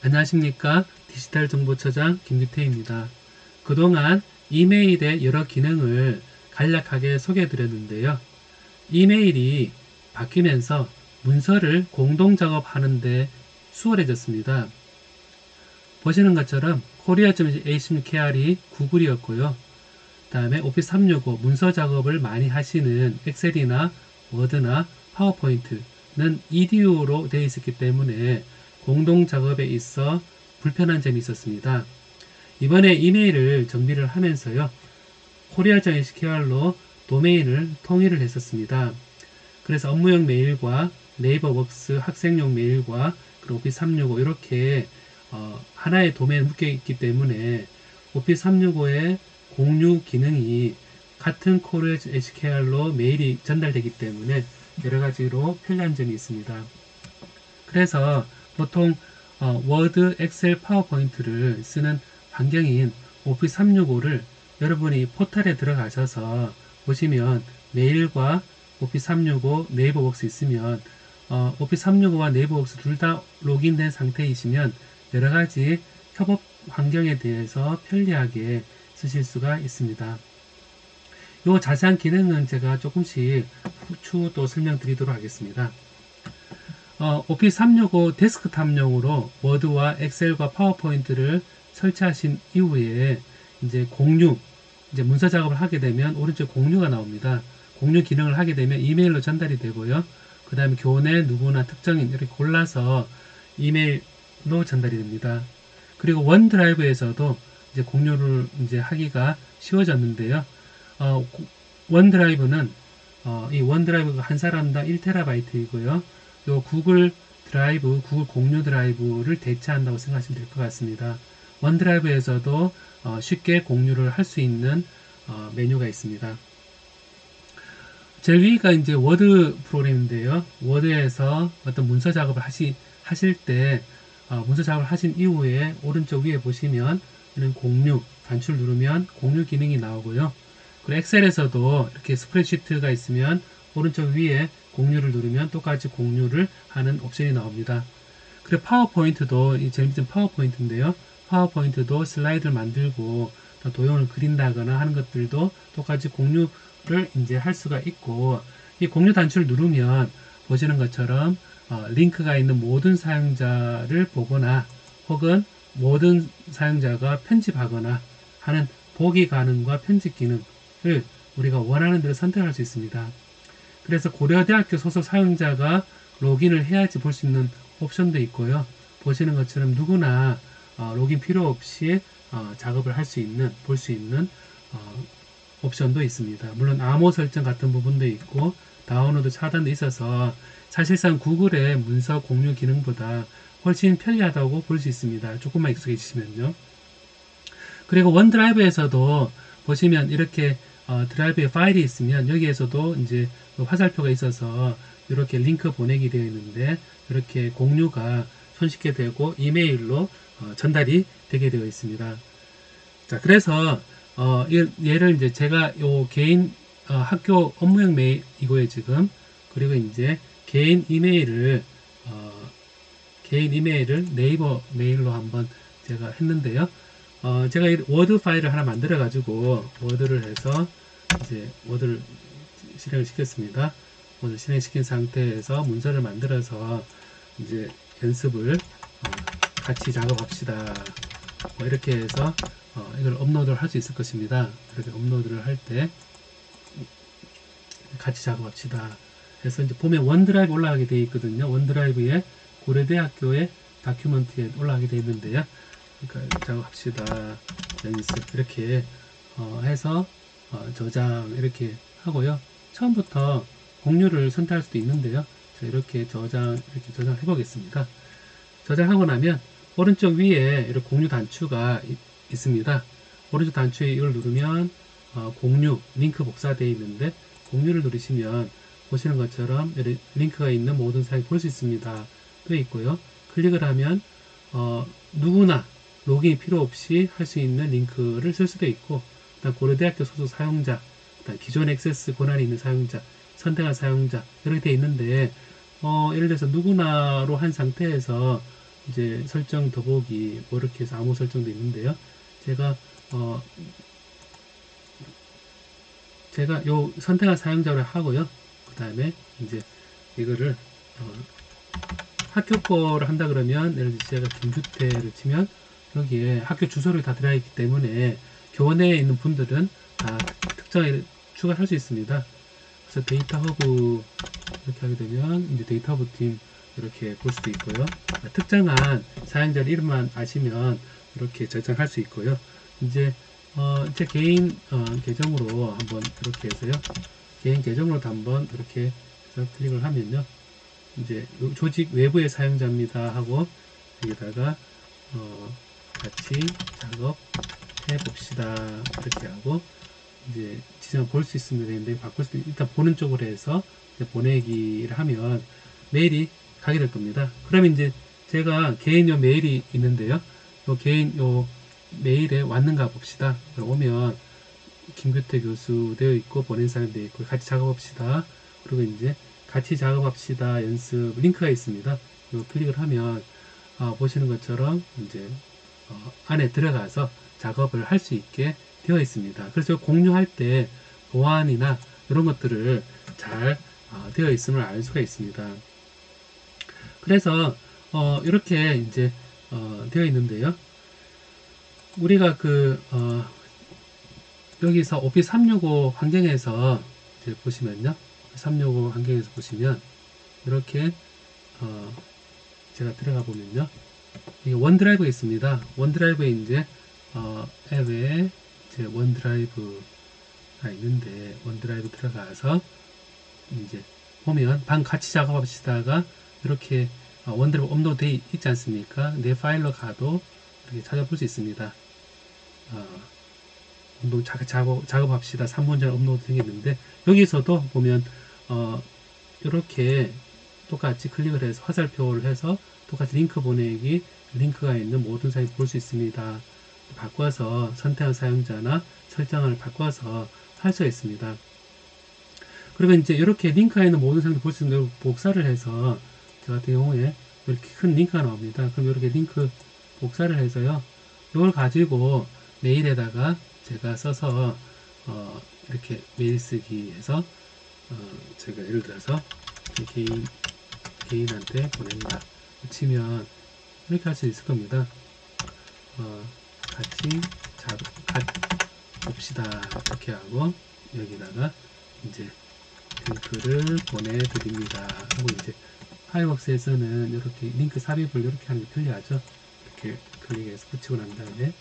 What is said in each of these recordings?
안녕하십니까. 디지털정보처장 김규태입니다. 그동안 이메일의 여러 기능을 간략하게 소개해 드렸는데요. 이메일이 바뀌면서 문서를 공동 작업하는데 수월해졌습니다. 보시는 것처럼 korea.ac.kr이 구글이었고요. 다음에 오피스 365 문서 작업을 많이 하시는 엑셀이나 워드나 파워포인트는 EDU로 되어 있었기 때문에 공동 작업에 있어 불편한 점이 있었습니다. 이번에 이메일을 정비를 하면서요. korea.scr로 도메인을 통일을 했었습니다. 그래서 업무용 메일과 네이버웍스 학생용 메일과 그리고 오피스 365 이렇게 하나의 도메인에 묶여 있기 때문에 오피스 365의 공유 기능이 같은 korea.scr로 메일이 전달되기 때문에 여러 가지로 편리한 점이 있습니다. 그래서 보통 워드, 엑셀, 파워포인트를 쓰는 환경인 오피스 365를 여러분이 포털에 들어가셔서 보시면 메일과 오피스 365 네이버웍스 있으면 오피스 365와 네이버웍스 둘 다 로그인된 상태이시면 여러가지 협업 환경에 대해서 편리하게 쓰실 수가 있습니다. 이 자세한 기능은 제가 조금씩 추후 또 설명드리도록 하겠습니다. 오피스 365 데스크탑용으로 워드와 엑셀과 파워포인트를 설치하신 이후에 이제 공유, 이제 문서 작업을 하게 되면 오른쪽 공유가 나옵니다. 공유 기능을 하게 되면 이메일로 전달이 되고요. 그 다음에 교내 누구나 특정인 이렇게 골라서 이메일로 전달이 됩니다. 그리고 원드라이브에서도 이제 공유를 이제 하기가 쉬워졌는데요. 원드라이브는 이 원드라이브가 한 사람당 1TB이고요. 요 구글 드라이브, 구글 공유 드라이브를 대체한다고 생각하시면 될 것 같습니다. 원드라이브에서도 쉽게 공유를 할 수 있는 메뉴가 있습니다. 제일 위가 이제 워드 프로그램인데요. 워드에서 어떤 문서 작업을 하실 때 문서 작업을 하신 이후에 오른쪽 위에 보시면 이런 공유, 단추를 누르면 공유 기능이 나오고요. 그리고 엑셀에서도 이렇게 스프레드시트가 있으면 오른쪽 위에 공유를 누르면 똑같이 공유를 하는 옵션이 나옵니다. 그리고 파워포인트도 이 제일 밑은 파워포인트인데요. 파워포인트도 슬라이드를 만들고 도형을 그린다거나 하는 것들도 똑같이 공유를 이제 할 수가 있고, 이 공유 단추를 누르면 보시는 것처럼 링크가 있는 모든 사용자를 보거나 혹은 모든 사용자가 편집하거나 하는 보기 가능과 편집 기능을 우리가 원하는 대로 선택할 수 있습니다. 그래서 고려대학교 소속 사용자가 로그인을 해야지 볼 수 있는 옵션도 있고요. 보시는 것처럼 누구나 로그인 필요 없이 작업을 할 수 있는, 볼 수 있는 옵션도 있습니다. 물론 암호 설정 같은 부분도 있고 다운로드 차단도 있어서 사실상 구글의 문서 공유 기능보다 훨씬 편리하다고 볼 수 있습니다. 조금만 익숙해지시면요. 그리고 원드라이브에서도 보시면 이렇게 드라이브에 파일이 있으면 여기에서도 이제 화살표가 있어서 이렇게 링크 보내기 되어 있는데 이렇게 공유가 손쉽게 되고 이메일로 전달이 되게 되어 있습니다. 자, 그래서 얘를 이제 제가 요 개인 학교 업무용 메일 이거에 지금 그리고 이제 개인 이메일을 네이버 메일로 한번 제가 했는데요. 제가 이 워드 파일을 하나 만들어 가지고 워드를 해서 이제 워드를 실행을 시켰습니다. 워드 실행시킨 상태에서 문서를 만들어서 이제 연습을 같이 작업합시다. 이렇게 해서 이걸 업로드를 할 수 있을 것입니다. 이렇게 업로드를 할 때 같이 작업합시다. 그래서 이제 보면 원드라이브 올라가게 되어 있거든요. 원드라이브에 고려대학교의 다큐멘트에 올라가게 되어 있는데요. 그러니까 작업합시다. 연습 이렇게 해서 저장 이렇게 하고요. 처음부터 공유를 선택할 수도 있는데요. 자, 이렇게 저장해 보겠습니다. 저장하고 나면 오른쪽 위에 이렇게 공유 단추가 있습니다. 오른쪽 단추에 이걸 누르면 공유 링크 복사되어 있는데 공유를 누르시면 보시는 것처럼 링크가 있는 모든 사이트 볼 수 있습니다. 또 있고요. 클릭을 하면 누구나 로그인 필요 없이 할 수 있는 링크를 쓸 수도 있고, 고려대학교 소속 사용자, 기존 액세스 권한이 있는 사용자, 선택한 사용자 이렇게 되어 있는데 예를 들어서 누구나로 한 상태에서 이제 설정 더보기 뭐 이렇게 해서 아무 설정도 있는데요. 제가 제가 요 선택한 사용자를 하고요. 그 다음에 이제 이거를 학교 거를 한다 그러면 예를 들어 제가 김주태를 치면 여기에 학교 주소를 다 들어가 있기 때문에 교내에 있는 분들은 다 특정에 추가할 수 있습니다. 그래서 데이터 허브 이렇게 하게 되면 이제 데이터 허브 팀 이렇게 볼 수도 있고요. 특정한 사용자 이름만 아시면 이렇게 저장할 수 있고요. 이제 제 개인 계정으로 한번 이렇게 해서요. 개인 계정으로도 한번 이렇게 해서 클릭을 하면요. 이제 조직 외부의 사용자입니다 하고 여기다가 같이 작업해 봅시다 이렇게 하고 이제 지정 볼 수 있으면 되는데 바꿀 수도 일단 보는 쪽으로 해서 보내기를 하면 메일이 가게 될 겁니다. 그러면 이제 제가 개인 요 메일이 있는데요. 요 개인 요 메일에 왔는가 봅시다. 오면 김규태 교수 되어 있고 보낸 사람 되어 있고 같이 작업합시다. 그리고 이제 같이 작업합시다 연습 링크가 있습니다. 이거 클릭을 하면 보시는 것처럼 이제 안에 들어가서 작업을 할 수 있게 되어 있습니다. 그래서 공유할 때 보안이나 이런 것들을 잘 되어 있음을 알 수가 있습니다. 그래서 이렇게 이제 되어 있는데요. 우리가 여기서 오피스 365 환경에서 이제 보시면요. 365 환경에서 보시면 이렇게 제가 들어가 보면요. 이게 원드라이브가 있습니다. 원드라이브에 이제 앱에 이제 원드라이브가 있는데 원드라이브 들어가서 이제 보면 방 같이 작업합시다가 이렇게 원드라이브 업로드 돼 있지 않습니까? 내 파일로 가도 이렇게 찾아볼 수 있습니다. 작업합시다 3문제 업로드 생겼는데 여기서도 보면 이렇게 똑같이 클릭을 해서 화살표를 해서 똑같이 링크 보내기 링크가 있는 모든 사이트 볼 수 있습니다. 바꿔서 선택한 사용자나 설정을 바꿔서 할 수가 있습니다. 그리고 이제 이렇게 링크가 있는 모든 사이트 볼 수 있는 복사를 해서 저 같은 경우에 이렇게 큰 링크가 나옵니다. 그럼 이렇게 링크 복사를 해서요. 이걸 가지고 메일에다가 제가 써서 이렇게 메일 쓰기 해서 제가 예를 들어서 개인한테 보낸다 치면 이렇게 할 수 있을 겁니다. 같이 봅시다 이렇게 하고 여기다가 이제 링크를 보내드립니다 하고 이제 파이어웍스에서는 이렇게 링크 삽입을 이렇게 하는 게 편리하죠. 이렇게 클릭해서 붙이고 난 다음에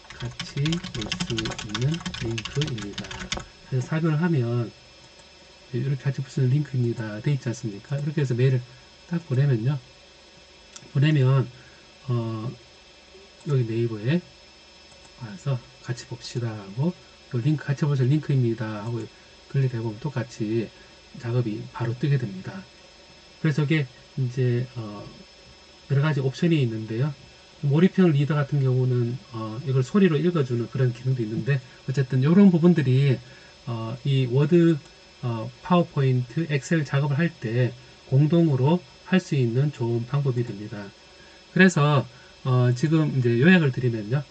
같이 볼 수 있는 링크입니다. 그래서 삽입을 하면 이렇게 같이 볼 수 있는 링크입니다. 돼 있지 않습니까? 이렇게 해서 메일을 딱 보내면요. 보내면 여기 네이버에 와서 같이 봅시다 하고 링크 같이 보실 링크입니다 하고 클릭해보면 똑같이 작업이 바로 뜨게 됩니다. 그래서 이게 이제 여러가지 옵션이 있는데요. 몰입형 리더 같은 경우는 이걸 소리로 읽어주는 그런 기능도 있는데 어쨌든 이런 부분들이 이 워드, 파워포인트, 엑셀 작업을 할 때 공동으로 할 수 있는 좋은 방법이 됩니다. 그래서 지금 이제 요약을 드리면요.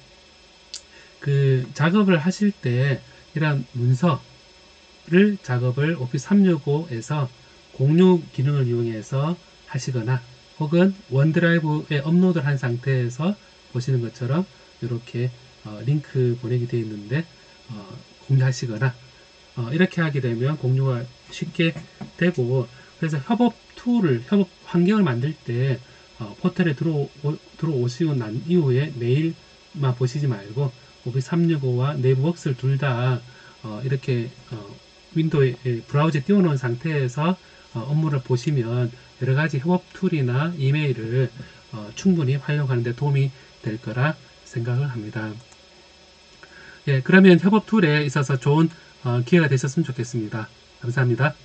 그 작업을 하실 때 이런 문서를 작업을 오피스 365에서 공유 기능을 이용해서 하시거나 혹은 원드라이브에 업로드를 한 상태에서 보시는 것처럼 이렇게 링크 보내기 되어 있는데 공유하시거나 이렇게 하게 되면 공유가 쉽게 되고 그래서 협업 환경을 만들 때 포털에 들어오시고 난 이후에 메일만 보시지 말고 오피스 365와 네이버웍스를 둘 다 이렇게 윈도우에 브라우저에 띄워놓은 상태에서 업무를 보시면 여러가지 협업 툴이나 이메일을 충분히 활용하는 데 도움이 될 거라 생각을 합니다. 예, 그러면 협업 툴에 있어서 좋은 기회가 되셨으면 좋겠습니다. 감사합니다.